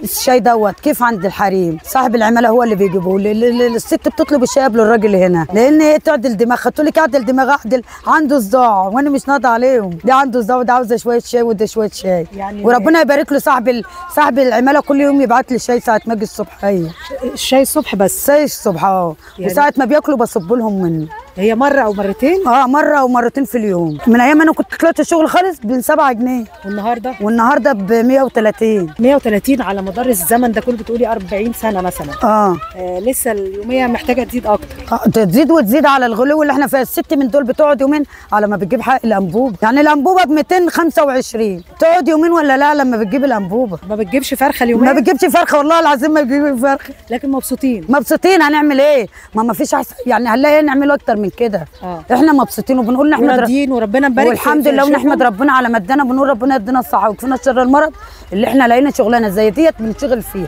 الشاي دوت كيف عند الحريم صاحب العماله هو اللي بيجيبه. الست بتطلب الشاي قبل الراجل هنا لان هي تعدل دماغها، تقول لك اعدل دماغ، اعدل عنده صداع وانا مش ناضي عليهم، ده عنده صداع وده عاوزه شويه شاي وده شويه شاي يعني. وربنا يبارك له صاحب العماله كل يوم يبعت لي شاي ساعه ما اجي الصبح. هي الشاي الصبح بس؟ شاي الصبح يعني. وساعه ما بياكلوا بصب لهم منه. هي مره او مرتين؟ مره او مرتين في اليوم. من ايام انا كنت طلعت الشغل خالص ب 7 جنيه. والنهارده ب 130. 130 على مدار الزمن ده كله، بتقولي 40 سنه مثلا. لسه اليوميه محتاجه تزيد اكتر. تزيد وتزيد على الغلو اللي احنا فيها. الست من دول بتقعد يومين على ما بتجيب حق الانبوبه، يعني الانبوبه ب 225 تقعد يومين ولا لا لما بتجيب الانبوبه. ما بتجيبش فرخه اليوميه؟ ما بتجيبش فرخه والله العظيم ما بتجيب فرخه. لكن مبسوطين؟ مبسوطين. هنعمل ايه؟ ما فيش احسن يعني، هنلاقي نعمل اكتر من كده. احنا مبسوطين وبنقول نحمد راضيين وربنا مبارك والحمد لله ونحمد ربنا على ما ادانا. بنقول ربنا يدينا الصحه ويكفينا شر المرض اللي احنا لقينا شغلانه زي ديت بنشتغل فيها.